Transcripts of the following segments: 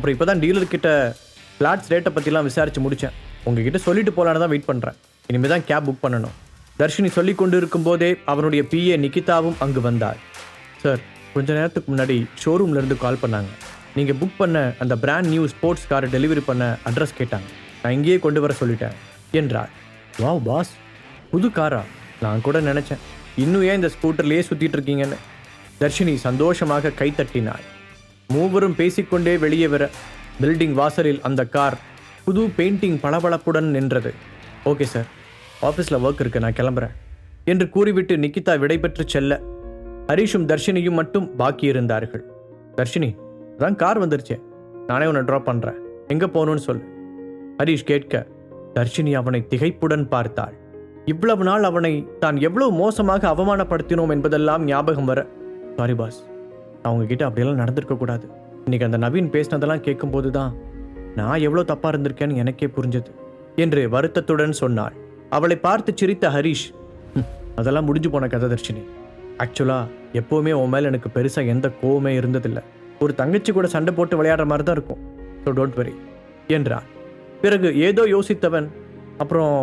அப்புறம் இப்போ தான் டீலர்கிட்ட ஃப்ளாட்ஸ் ரேட்டை பற்றிலாம் விசாரித்து முடித்தேன். உங்ககிட்ட சொல்லிட்டு போகலான்னு தான் வெயிட் பண்ணுறேன். இனிமேல் தான் கேப் புக் பண்ணணும். தர்ஷினி சொல்லி கொண்டு இருக்கும்போதே அவனுடைய பிஏ நிகிதாவும் அங்கு வந்தார். சார், கொஞ்ச நேரத்துக்கு முன்னாடி ஷோரூம்லேருந்து கால் பண்ணாங்க. நீங்கள் புக் பண்ண அந்த பிராண்ட் நியூ ஸ்போர்ட்ஸ் காரை டெலிவரி பண்ண அட்ரஸ் கேட்டாங்க. நான் இங்கேயே கொண்டு வர சொல்லிட்டேன் என்றார். வாவ் பாஸ், புது காரா? நான் கூட நினச்சேன் இன்னும் ஏன் இந்த ஸ்கூட்டர்லேயே சுற்றிட்டு இருக்கீங்கன்னு. தர்ஷினி சந்தோஷமாக கைத்தட்டினாள். மூவரும் பேசிக்கொண்டே வெளியே வர பில்டிங் வாசலில் அந்த கார் புது பெயிண்டிங் பளபளப்புடன் நின்றது. ஓகே சார், ஆஃபீஸில் ஒர்க் இருக்கு, நான் கிளம்புறேன் என்று கூறிவிட்டு நிகிதா விடைபெற்று செல்ல ஹரிஷும் தர்ஷினியும் மட்டும் பாக்கி இருந்தார்கள். தர்ஷினி, அதான் கார் வந்துருச்சே, நானே உன்னை ட்ராப் பண்ணுறேன், எங்கே போகணும்னு சொல்லு ஹரிஷ் கேட்க தர்ஷினி அவனை திகைப்புடன் பார்த்தாள். இவ்வளவு நாள் அவனை தான் எவ்வளவு மோசமாக அவமானப்படுத்தினோம் என்பதெல்லாம் ஞாபகம் வர, சாரி பாஸ், அவங்க கிட்ட அப்படியெல்லாம் நடந்திருக்க கூடாது. இன்னைக்கு அந்த நவீன் பேசினதெல்லாம் கேட்கும்போது தான் நான் எவ்வளோ தப்பாக இருந்திருக்கேன்னு எனக்கே புரிஞ்சது என்று வருத்தத்துடன் சொன்னாள். அவளை பார்த்து சிரித்த ஹரிஷ், அதெல்லாம் முடிஞ்சு போன கதை தர்ஷினி. ஆக்சுவலாக எப்போவுமே உன் மேலே எனக்கு பெருசாக எந்த கோவமே இருந்ததில்லை. ஒரு தங்கச்சி கூட சண்டை போட்டு விளையாடுற மாதிரி தான் இருக்கும். ஸோ டோன்ட் வெரி என்றான். பிறகு ஏதோ யோசித்தவன், அப்புறம்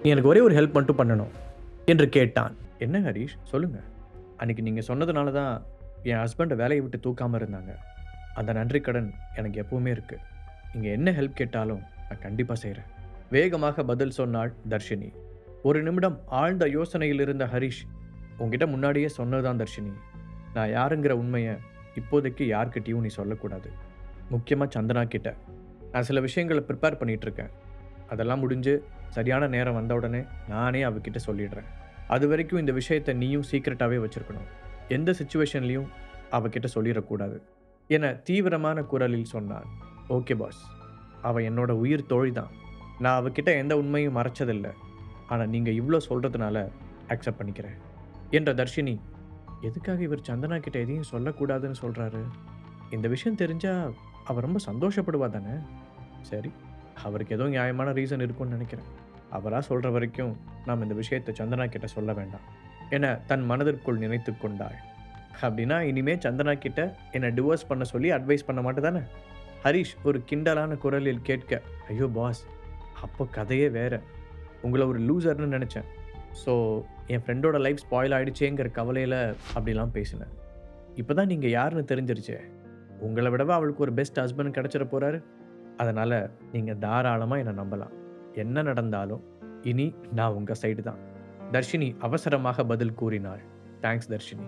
நீ எனக்கு ஒரே ஒரு ஹெல்ப் மட்டும் பண்ணணும் என்று கேட்டான். என்ன ஹரிஷ், சொல்லுங்கள். அன்றைக்கி நீங்கள் சொன்னதுனால தான் என் ஹஸ்பண்டை வேலையை விட்டு தூக்காமல் இருந்தாங்க. அந்த நன்றி கடன் எனக்கு எப்பவுமே இருக்குது. நீங்கள் என்ன ஹெல்ப் கேட்டாலும் நான் கண்டிப்பாக செய்கிறேன். வேகமாக பதில் சொன்னாள் தர்ஷினி. ஒரு நிமிடம் ஆழ்ந்த யோசனையில் இருந்த ஹரிஷ், உங்ககிட்ட முன்னாடியே சொன்னதுதான் தர்ஷினி, நான் யாருங்கிற உண்மையை இப்போதைக்கு யார்கிட்டையும் நீ சொல்லக்கூடாது. முக்கியமாக சந்தனா கிட்ட. நான் சில விஷயங்களை ப்ரிப்பேர் பண்ணிகிட்ருக்கேன். அதெல்லாம் முடிஞ்சு சரியான நேரம் வந்த உடனே நானே அவகிட்ட சொல்லிடுறேன். அது வரைக்கும் இந்த விஷயத்தை நீயும் சீக்ரெட்டாகவே வச்சுருக்கணும். எந்த சுச்சுவேஷன்லையும் அவகிட்ட சொல்லிடக்கூடாது என தீவிரமான குரலில் சொன்னான். ஓகே பாஸ், அவள் என்னோட உயிர் தோழி தான். நான் அவகிட்ட எந்த உண்மையும் மறைச்சதில்லை. ஆனால் நீங்கள் இவ்வளோ சொல்கிறதுனால அக்செப்ட் பண்ணிக்கிறேன் என்ற தர்ஷினி, எதுக்காக இவர் சந்தனா கிட்ட எதையும் சொல்லக்கூடாதுன்னு சொல்கிறாரு? இந்த விஷயம் தெரிஞ்சால் அவர் ரொம்ப சந்தோஷப்படுவா தானே? சரி, அவருக்கு ஏதோ நியாயமான ரீசன் இருக்குன்னு நினைக்கிறேன். அவராக சொல்கிற வரைக்கும் நாம் இந்த விஷயத்தை சந்தனா கிட்ட சொல்ல வேண்டாம் என தன் மனதிற்குள் நினைத்து கொண்டாள். அப்படின்னா இனிமே சந்தனா கிட்ட என்னை டிவோர்ஸ் பண்ண சொல்லி அட்வைஸ் பண்ண மாட்டேதானே? ஹரிஷ் ஒரு கிண்டலான குரலில் கேட்க, ஐயோ பாஸ், அப்போ கதையே வேற. உங்களை ஒரு லூசர்னு நினச்சேன். ஸோ என் ஃப்ரெண்டோட லைஃப் ஸ்பாயில் ஆகிடுச்சேங்கிற கவலையில் அப்படிலாம் பேசினேன். இப்போ தான் நீங்கள் யாருன்னு தெரிஞ்சிருச்சே. உங்களை விடவா அவளுக்கு ஒரு பெஸ்ட் ஹஸ்பண்ட் கிடச்சிட போகிறாரு. அதனால் நீங்கள் தாராளமாக என்னை நம்பலாம். என்ன நடந்தாலும் இனி நான் உங்கள் சைடு தான். தர்ஷினி அவசரமாக பதில் கூறினாள். தேங்க்ஸ் தர்ஷினி,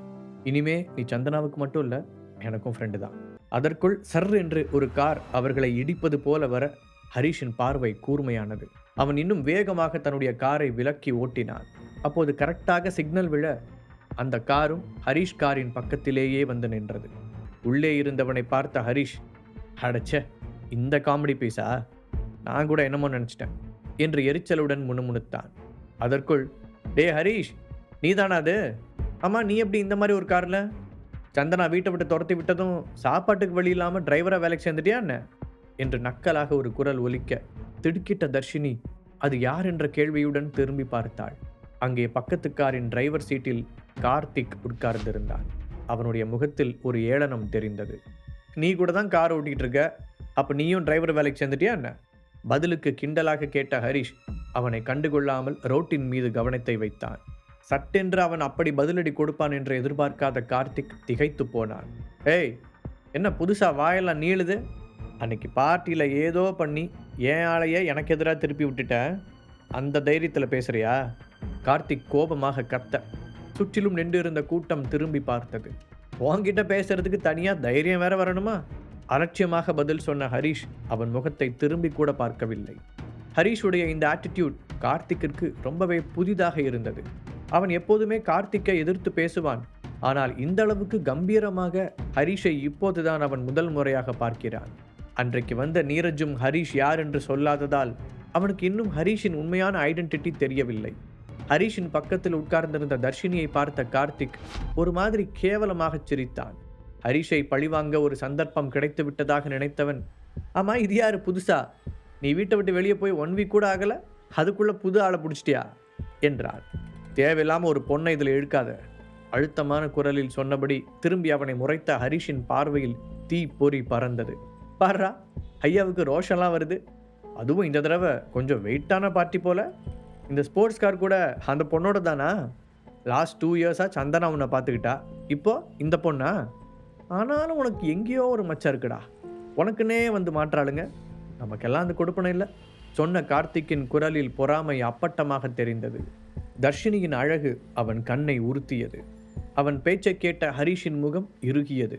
இனிமே நீ சந்தனாவுக்கு மட்டும் இல்லை, எனக்கும் ஃப்ரெண்டு தான். அதற்குள் சர் என்று ஒரு கார் அவர்களை இடிப்பது போல வர ஹரிஷின் பார்வை கூர்மையானது. அவன் இன்னும் வேகமாக தன்னுடைய காரை விலக்கி ஓட்டினான். அப்போது கரெக்டாக சிக்னல் விழ அந்த காரும் ஹரிஷ் காரின் பக்கத்திலேயே வந்து நின்றது. உள்ளே இருந்தவனை பார்த்த ஹரிஷ், அடச்ச, இந்த காமெடி பீஸா, நான் கூட என்னமோ நினச்சிட்டேன் என்று எரிச்சலுடன் முணுமுணுத்தான். அதற்குள், டே ஹரிஷ், நீ தானா அது? ஆமாம், நீ எப்படி இந்த மாதிரி ஒரு காரில்? சந்தனா வீட்டை விட்டு துரத்தி விட்டதும் சாப்பாட்டுக்கு வழி இல்லாமல் டிரைவராக வேலைக்கு சேர்ந்துட்டியா என்ன என்று நக்கலாக ஒரு குரல் ஒலிக்க திடுக்கிட்ட தர்ஷினி அது யார் என்ற கேள்வியுடன் திரும்பி பார்த்தாள். அங்கே பக்கத்து காரின் டிரைவர் சீட்டில் கார்த்திக் உட்கார்ந்திருந்தான். அவனுடைய முகத்தில் ஒரு ஏளனம் தெரிந்தது. நீ கூட தான் கார் ஓட்டிகிட்டு இருக்க, அப்போ நீயும் டிரைவர் வேலைக்கு சேர்ந்துட்டியா என்ன? பதிலுக்கு கிண்டலாக கேட்ட ஹரிஷ் அவனை கண்டுகொள்ளாமல் ரோட்டின் மீது கவனத்தை வைத்தான். சட்டென்று அவன் அப்படி பதிலடி கொடுப்பான் என்று எதிர்பார்க்காத கார்த்திக் திகைத்து போனான். ஏய், என்ன புதுசாக வாயெல்லாம் நீளுது? அன்னைக்கு பார்ட்டியில் ஏதோ பண்ணி என் ஆளையே எனக்கு எதிராக திருப்பி விட்டுட்ட, அந்த தைரியத்தில் பேசுறியா? கார்த்திக் கோபமாக கத்த சுற்றிலும் நின்று இருந்த கூட்டம் திரும்பி பார்த்தது. உன்கிட்ட பேசுறதுக்கு தனியாக தைரியம் வேற வரணுமா? அலட்சியமாக பதில் சொன்ன ஹரிஷ் அவன் முகத்தை திரும்பி கூட பார்க்கவில்லை. ஹரிஷுடைய இந்த ஆட்டிடியூட் கார்த்திக்கிற்கு ரொம்பவே புதிதாக இருந்தது. அவன் எப்போதுமே கார்த்திக்கை எதிர்த்து பேசுவான். ஆனால் இந்த அளவுக்கு கம்பீரமாக ஹரிஷை இப்போதுதான் அவன் முதல் முறையாக பார்க்கிறான். அன்றைக்கு வந்த நீரஜும் ஹரிஷ் யார் என்று சொல்லாததால் அவனுக்கு இன்னும் ஹரிஷின் உண்மையான ஐடென்டிட்டி தெரியவில்லை. ஹரிஷின் பக்கத்தில் உட்கார்ந்திருந்த தர்ஷினியை பார்த்த கார்த்திக் ஒரு மாதிரி கேவலமாக சிரித்தான். ஹரிஷை பழிவாங்க ஒரு சந்தர்ப்பம் கிடைத்து விட்டதாக நினைத்தவன், ஆமா, இது யாரு புதுசா? நீ வீட்டை விட்டு வெளியே போய் 1 வீக் கூட ஆகல, அதுக்குள்ள புது ஆளை பிடிச்சிட்டியா என்றான். தேவையில்லாமல் ஒரு பொண்ணை இதில் இழுக்காத, அழுத்தமான குரலில் சொன்னபடி திரும்பி அவனை முறைத்த ஹரிஷின் பார்வையில் தீ பொறி பறந்தது. பாரா, ஐயாவுக்கு ரோஷம்லாம் வருது. அதுவும் இந்த தடவை கொஞ்சம் வெயிட்டான பார்ட்டி போல. இந்த ஸ்போர்ட்ஸ் கார் கூட அந்த பொண்ணோட தானா? லாஸ்ட் 2 இயர்ஸாக சந்தனா உன்னை பார்த்துக்கிட்டா. இப்போ இந்த பொண்ணா? ஆனாலும் உனக்கு எங்கேயோ ஒரு மச்சம் இருக்குடா. உனக்குன்னே வந்து மாற்றாளுங்க. நமக்கெல்லாம் அந்த கொடுப்பனை இல்லை. சொன்ன கார்த்திக்கின் குரலில் பொறாமை அப்பட்டமாக தெரிந்தது. தர்ஷினியின் அழகு அவன் கண்ணை உறுத்தியது. அவன் பேச்சை கேட்ட ஹரிஷின் முகம் இறுகியது.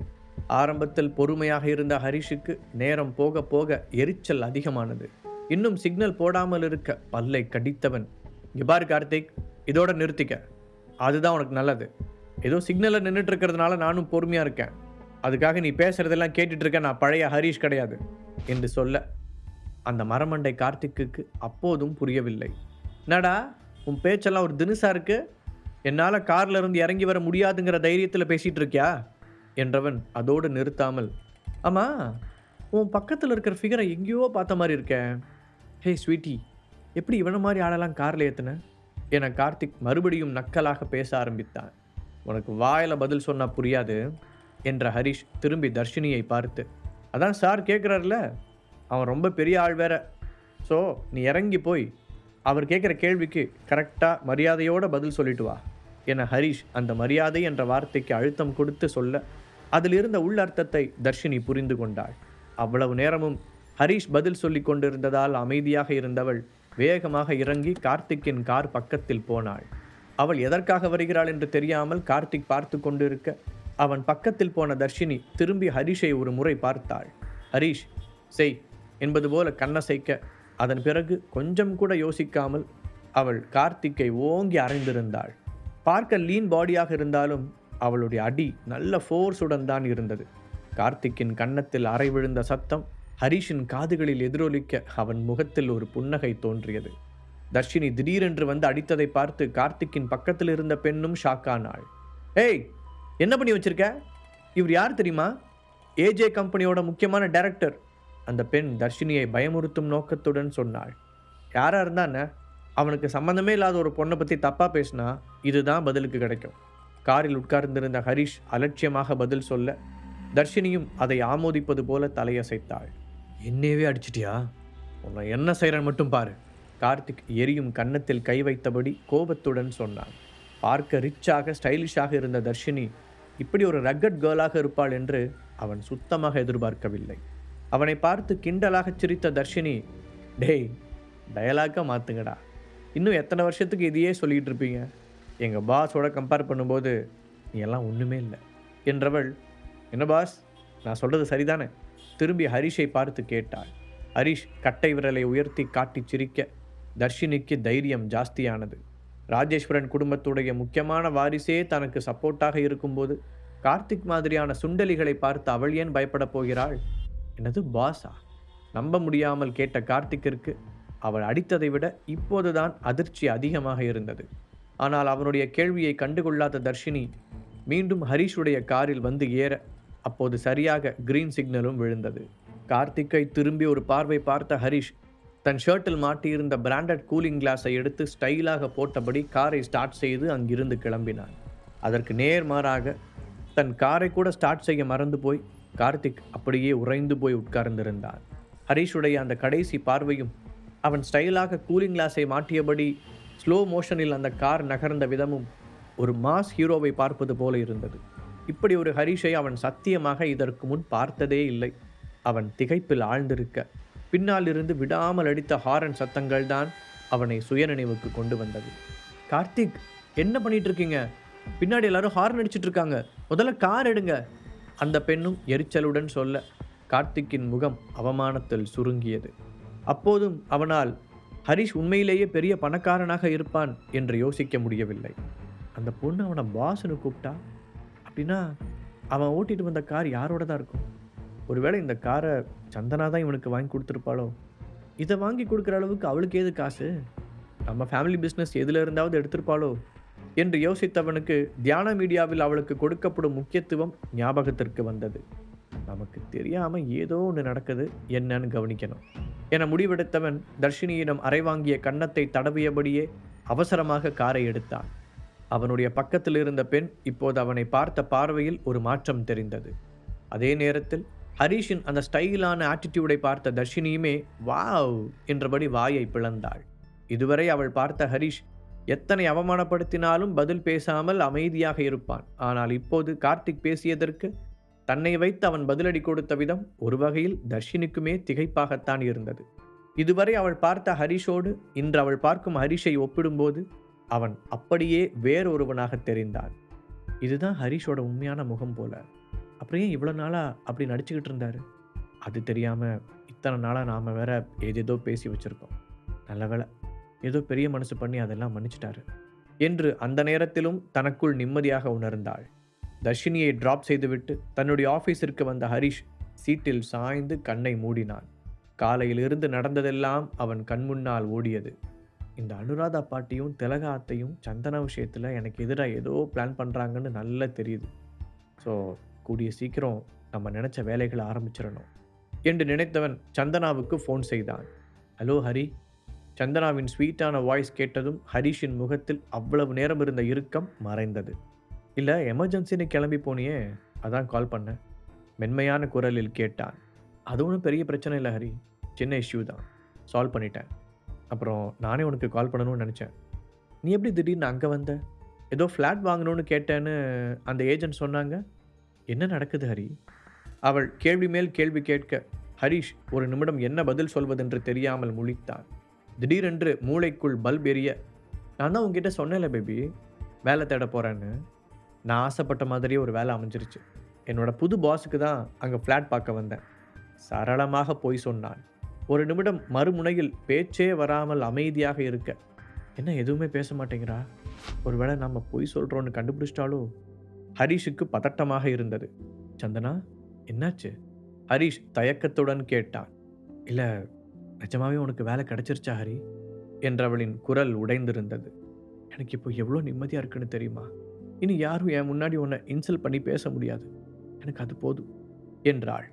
ஆரம்பத்தில் பொறுமையாக இருந்த ஹரிஷுக்கு நேரம் போக போக எரிச்சல் அதிகமானது. இன்னும் சிக்னல் போடாமல் இருக்க பல்லை கடித்தவன், இங்க பாரு கார்த்திக், இதோட நிறுத்திக்க. அதுதான் உனக்கு நல்லது. ஏதோ சிக்னலில் நின்றுட்டு இருக்கிறதுனால நானும் பொறுமையாக இருக்கேன். அதுக்காக நீ பேசுறதெல்லாம் கேட்டுட்டு இருக்க நான் பழைய ஹரிஷ் கிடையாது என்று சொல்ல, அந்த மரமண்டை கார்த்திக்கு அப்போதும் புரியவில்லை. என்னடா உன் பேச்செல்லாம் ஒரு தினுசா இருக்கு? என்னால் கார்ல இருந்து இறங்கி வர முடியாதுங்கிற தைரியத்தில் பேசிட்டு இருக்கியா என்றவன் அதோடு நிறுத்தாமல், ஆமா உன் பக்கத்தில் இருக்கிற ஃபிகரை எங்கேயோ பார்த்த மாதிரி இருக்கேன். ஹே ஸ்வீட்டி, எப்படி இவனை மாதிரி ஆளெல்லாம் காரில் ஏற்றுன என கார்த்திக் மறுபடியும் நக்கலாக பேச ஆரம்பித்தான். உனக்கு வாயில் பதில் சொன்னால் புரியாது என்ற ஹரிஷ் திரும்பி தர்ஷினியை பார்த்து, அதான் சார் கேட்குறாருல, அவன் ரொம்ப பெரிய ஆள் வேற. ஸோ நீ இறங்கி போய் அவர் கேட்குற கேள்விக்கு கரெக்டாக மரியாதையோடு பதில் சொல்லிட்டு வா என ஹரிஷ் அந்த மரியாதை என்ற வார்த்தைக்கு அழுத்தம் கொடுத்து சொல்ல, அதில் இருந்த உள்ளர்த்தத்தை தர்ஷினி புரிந்து கொண்டாள். அவ்வளவு நேரமும் ஹரிஷ் பதில் சொல்லி கொண்டிருந்ததால் அமைதியாக இருந்தவள் வேகமாக இறங்கி கார்த்திக்கின் கார் பக்கத்தில் போனாள். அவள் எதற்காக வருகிறாள் என்று தெரியாமல் கார்த்திக் பார்த்து கொண்டிருக்க, அவன் பக்கத்தில் போன தர்ஷினி திரும்பி ஹரிஷை ஒரு முறை பார்த்தாள். ஹரிஷ் செய் என்பது போல கண்ணசைக்க, அதன் பிறகு கொஞ்சம் கூட யோசிக்காமல் அவள் கார்த்திக்கை ஓங்கி அறைந்திருந்தாள். பார்க்க லீன் பாடியாக இருந்தாலும் அவளுடைய அடி நல்ல ஃபோர்ஸுடன் தான் இருந்தது. கார்த்திக்கின் கன்னத்தில் அறை விழுந்த சத்தம் ஹரிஷின் காதுகளில் எதிரொலிக்க அவன் முகத்தில் ஒரு புன்னகை தோன்றியது. தர்ஷினி திடீரென்று வந்து அடித்ததை பார்த்து கார்த்திக்கின் பக்கத்தில் இருந்த பெண்ணும் ஷாக்கானாள். ஏய், என்ன பண்ணி வச்சிருக்க? இவர் யார் தெரியுமா? ஏஜே கம்பெனியோட முக்கியமான டைரக்டர். அந்த பெண் தர்ஷினியை பயமுறுத்தும் நோக்கத்துடன் சொன்னாள். யாரா இருந்தானே, அவனுக்கு சம்பந்தமே இல்லாத ஒரு பொண்ணை பற்றி தப்பாக பேசினா இதுதான் பதிலுக்கு கிடைக்கும். காரில் உட்கார்ந்திருந்த ஹரிஷ் அலட்சியமாக பதில் சொல்ல, தர்ஷினியும் அதை ஆமோதிப்பது போல தலையசைத்தாள். என்னையவே அடிச்சிட்டியா? உன்னை என்ன செய்கிறேன் மட்டும் பாரு. கார்த்திக் எரியும் கன்னத்தில் கை வைத்தபடி கோபத்துடன் சொன்னான். பார்க்க ரிச்சாக ஸ்டைலிஷாக இருந்த தர்ஷினி இப்படி ஒரு ரக்கட் கேர்ளாக இருப்பாள் என்று அவன் சுத்தமாக எதிர்பார்க்கவில்லை. அவனை பார்த்து கிண்டலாக சிரித்த தர்ஷினி, டேய் டயலாக்காக மாற்றுங்கடா, இன்னும் எத்தனை வருஷத்துக்கு இதையே சொல்லிகிட்டு இருப்பீங்க? எங்கள் பாஸோட கம்பேர் பண்ணும்போது நீ எல்லாம் ஒன்றுமே இல்லை என்றவள், என்ன பாஸ், நான் சொல்கிறது சரிதானே? திரும்பி ஹரிஷை பார்த்து கேட்டாள். ஹரிஷ் கட்டை விரலை உயர்த்தி காட்டி சிரிக்க தர்ஷினிக்கு தைரியம் ஜாஸ்தியானது. ராஜேஸ்வரன் குடும்பத்துடைய முக்கியமான வாரிசே தனக்கு சப்போர்ட்டாக இருக்கும்போது கார்த்திக் மாதிரியான சுண்டலிகளை பார்த்து அவள் ஏன் பயப்பட போகிறாள்? என்னது பாஸா? நம்ப முடியாமல் கேட்ட கார்த்திக்கிற்கு அவள் அடித்ததை விட இப்போதுதான் அதிர்ச்சி அதிகமாக இருந்தது. ஆனால் அவனுடைய கேள்வியை கண்டுகொள்ளாத தர்ஷினி மீண்டும் ஹரிஷுடைய காரில் வந்து ஏற, அப்போது சரியாக கிரீன் சிக்னலும் விழுந்தது. கார்த்திக்கை திரும்பி ஒரு பார்வை பார்த்த ஹரிஷ் தன் ஷர்ட்டில் மாட்டியிருந்த பிராண்டட் கூலிங் கிளாஸை எடுத்து ஸ்டைலாக போட்டபடி காரை ஸ்டார்ட் செய்து அங்கிருந்து கிளம்பினான். அதற்கு நேர்மாறாக தன் காரை கூட ஸ்டார்ட் செய்ய மறந்து போய் கார்த்திக் அப்படியே உறைந்து போய் உட்கார்ந்திருந்தான். ஹரிஷுடைய அந்த கடைசி பார்வையும் அவன் ஸ்டைலாக கூலிங் கிளாஸை மாட்டியபடி ஸ்லோ மோஷனில் அந்த கார் நகர்ந்த விதமும் ஒரு மாஸ் ஹீரோவை பார்ப்பது போல இருந்தது. இப்படி ஒரு ஹரிஷை அவன் சத்தியமாக இதற்கு முன் பார்த்ததே இல்லை. அவன் திகைப்பில் ஆழ்ந்திருக்க, பின்னால் இருந்து விடாமல் அடித்த ஹாரன் சத்தங்கள் தான் அவனை சுயநினைவுக்கு கொண்டு வந்தது. கார்த்திக், என்ன பண்ணிட்டு இருக்கீங்க? பின்னாடி எல்லாரும் ஹாரன் அடிச்சிட்டு இருக்காங்க, முதல்ல கார் எடுங்க. அந்த பெண்ணும் எரிச்சலுடன் சொல்ல கார்த்திக்கின் முகம் அவமானத்தில் சுருங்கியது. அப்போதும் அவனால் ஹரிஷ் உண்மையிலேயே பெரிய பணக்காரனாக இருப்பான் என்று யோசிக்க முடியவில்லை. அந்த பொண்ணு அவனை பாஸ்னு கூப்பிட்டா அப்படின்னா அவன் ஓட்டிட்டு வந்த கார் யாரோட தான் இருக்கும்? ஒருவேளை இந்த காரை சந்தனா தான் இவனுக்கு வாங்கி கொடுத்துருப்பாளோ? இதை வாங்கி கொடுக்குற அளவுக்கு அவளுக்கு ஏது காசு? நம்ம ஃபேமிலி பிஸ்னஸ் எதில் இருந்தாவது எடுத்திருப்பாளோ என்று யோசித்தவனுக்கு தியான மீடியாவில் அவளுக்கு கொடுக்கப்படும் முக்கியத்துவம் ஞாபகத்திற்கு வந்தது. நமக்கு தெரியாமல் ஏதோ ஒன்று நடக்குது, என்னன்னு கவனிக்கணும் என முடிவெடுத்தவன் தர்ஷினியிடம் அறை வாங்கிய கன்னத்தை தடவியபடியே அவசரமாக காரை எடுத்தான். அவனுடைய பக்கத்தில் இருந்த பெண் இப்போது அவனை பார்த்த பார்வையில் ஒரு மாற்றம் தெரிந்தது. அதே நேரத்தில் ஹரிஷின் அந்த ஸ்டைலான ஆட்டிடியூடை பார்த்த தர்ஷினியுமே வாவ் என்றபடி வாயை பிளந்தாள். இதுவரை அவள் பார்த்த ஹரிஷ் எத்தனை அவமானப்படுத்தினாலும் பதில் பேசாமல் அமைதியாக இருப்பான். ஆனால் இப்போது கார்த்திக் பேசியதற்கு தன்னை வைத்து அவன் பதிலடி கொடுத்த விதம் ஒரு வகையில் தர்ஷினிக்குமே திகைப்பாகத்தான் இருந்தது. இதுவரை அவள் பார்த்த ஹரிஷோடு இன்று அவள் பார்க்கும் ஹரிஷை ஒப்பிடும்போது அவன் அப்படியே வேறொருவனாக தெரிந்தான். இதுதான் ஹரிஷோட உண்மையான முகம் போல. அப்புறம் ஏன் இவ்வளோ நாளாக அப்படி நடிச்சுக்கிட்டு இருந்தாரு? அது தெரியாமல் இத்தனை நாளாக நாம் வேற ஏதேதோ பேசி வச்சுருக்கோம். நல்ல வேளை ஏதோ பெரிய மனசு பண்ணி அதெல்லாம் மன்னிச்சிட்டாரு என்று அந்த நேரத்திலும் தனக்குள் நிம்மதியாக உணர்ந்தாள். தர்ஷினியை டிராப் செய்துவிட்டு தன்னுடைய ஆஃபீஸிற்கு வந்த ஹரிஷ் சீட்டில் சாய்ந்து கண்ணை மூடினான். காலையிலிருந்து நடந்ததெல்லாம் அவன் கண்முன்னால் ஓடியது. இந்த அனுராதா பாட்டியும் திலகா அத்தையும் சந்தனா விஷயத்தில் எனக்கு எதிராக ஏதோ பிளான் பண்ணுறாங்கன்னு நல்லா தெரியுது. ஸோ கூடிய சீக்கிரம் நம்ம நினச்ச வேலைகளை ஆரம்பிச்சிடணும் என்று நினைத்தவன் சந்தனாவுக்கு ஃபோன் செய்தான். ஹலோ ஹரி. சந்தனாவின் ஸ்வீட்டான வாய்ஸ் கேட்டதும் ஹரிஷின் முகத்தில் அவ்வளவு நேரம் இருந்த இறுக்கம் மறைந்தது. இல்லை எமர்ஜென்சின்னு கிளம்பி போனியே, அதான் கால் பண்ணேன், மென்மையான குரலில் கேட்டான். அது ஒன்றும் பெரிய பிரச்சனை இல்லை ஹரி, சின்ன இஷ்யூ தான், சால்வ் பண்ணிட்டேன். அப்புறம் நானே உனக்கு கால் பண்ணணும்னு நினச்சேன். நீ எப்படி திடீர்னு அங்கே வந்த? ஏதோ ஃப்ளாட் வாங்கணும்னு கேட்டேன்னு அந்த ஏஜென்ட் சொன்னாங்க. என்ன நடக்குது ஹரி? அவள் கேள்வி மேல் கேள்வி கேட்க ஹரிஷ் ஒரு நிமிடம் என்ன பதில் சொல்வதென்று தெரியாமல் முழித்தான். திடீரென்று மூளைக்குள் பல்ப் எரிய, நான் தான் உங்ககிட்ட சொன்னேன்ல பேபி வேலை தேட போகிறேன்னு. நான் ஆசைப்பட்ட மாதிரியே ஒரு வேலை அமைஞ்சிருச்சு. என்னோட புது பாஸுக்கு தான் அங்கே ஃப்ளாட் பார்க்க வந்தேன். சரளமாக போய் சொன்னான். ஒரு நிமிடம் மறுமுனையில் பேச்சே வராமல் அமைதியாக இருக்க, என்ன எதுவுமே பேச மாட்டேங்கிறா? ஒருவேளை நம்ம பொய் சொல்கிறோன்னு கண்டுபிடிச்சிட்டாலோ? ஹரிஷுக்கு பதட்டமாக இருந்தது. சந்தனா என்னாச்சு? ஹரிஷ் தயக்கத்துடன் கேட்டான். இல்லை நிஜமாவே உனக்கு வேலை கிடைச்சிருச்சா ஹரி என்றவளின் குரல் உடைந்திருந்தது. எனக்கு இப்போ எவ்வளோ நிம்மதியாக இருக்குன்னு தெரியுமா? இனி யாரும் என் முன்னாடி உன்னை இன்சல்ட் பண்ணி பேச முடியாது. எனக்கு அது போதும் என்றாள்.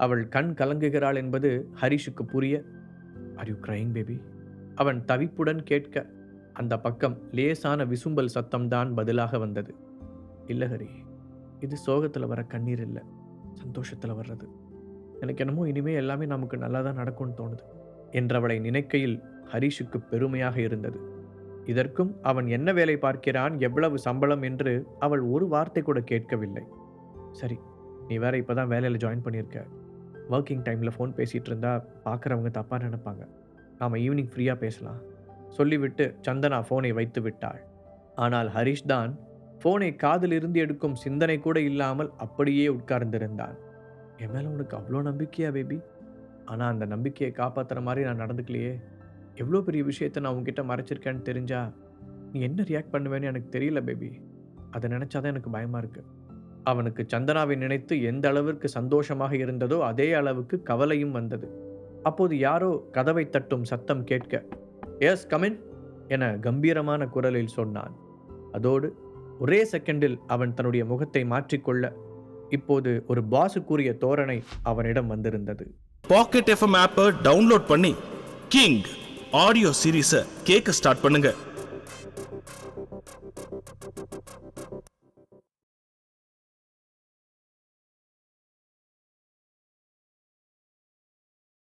அவள் கண் கலங்குகிறாள் என்பது ஹரிஷுக்கு புரிய, ஆர் யூ கிரைங் பேபி? அவன் தவிப்புடன் கேட்க அந்த பக்கம் லேசான விசும்பல் சத்தம்தான் பதிலாக வந்தது. இல்லை ஹரி, இது சோகத்தில் வர கண்ணீர் இல்லை, சந்தோஷத்தில் வர்றது. எனக்கு என்னமோ இனிமே எல்லாமே நமக்கு நல்லா தான் நடக்கும்னு தோணுது என்றவளை நினைக்கையில் ஹரிஷுக்கு பெருமையாக இருந்தது. இதற்கும் அவன் என்ன வேலை பார்க்கிறான், எவ்வளவு சம்பளம் என்று அவள் ஒரு வார்த்தை கூட கேட்கவில்லை. சரி, நீ வேற இப்போதான் வேலையில் ஜாயின் பண்ணியிருக்க. ஒர்க்கிங் டைமில் ஃபோன் பேசிகிட்டு இருந்தா பார்க்குறவங்க தப்பாக நினைப்பாங்க. நாம் ஈவினிங் ஃப்ரீயாக பேசலாம் சொல்லிவிட்டு சந்தனா ஃபோனை வைத்து விட்டாள். ஆனால் ஹரிஷ் தான் ஃபோனை காதில் இருந்து எடுக்கும் சிந்தனை கூட இல்லாமல் அப்படியே உட்கார்ந்திருந்தான். என் மேலே உனக்கு அவ்வளோ நம்பிக்கையா பேபி? ஆனால் அந்த நம்பிக்கையை காப்பாற்றுற மாதிரி நான் நடந்துக்கலையே. எவ்வளோ பெரிய விஷயத்தை நான் உங்ககிட்ட மறைச்சிருக்கேன்னு தெரிஞ்சா நீ என்ன ரியாக்ட் பண்ணுவேன்னு எனக்கு தெரியல பேபி. அதை நினச்சாதான் எனக்கு பயமாக இருக்கு. அவனுக்கு சந்தனாவை நினைத்து எந்த அளவிற்கு சந்தோஷமாக இருந்ததோ அதே அளவுக்கு கவலையும் வந்தது. அப்போது யாரோ கதவை தட்டும் சத்தம் கேட்க, எஸ் கமின் என கம்பீரமான குரலில் சொன்னான். அதோடு ஒரே செகண்டில் அவன் தன்னுடைய முகத்தை மாற்றிக்கொள்ள இப்போது ஒரு பாசுக்குரிய தோரணை அவனிடம் வந்திருந்தது. பாக்கெட் எஃப்எம் ஆப்பை டவுன்லோட் பண்ணி கிங் ஆடியோ சீரீஸை கேட்க ஸ்டார்ட் பண்ணுங்க.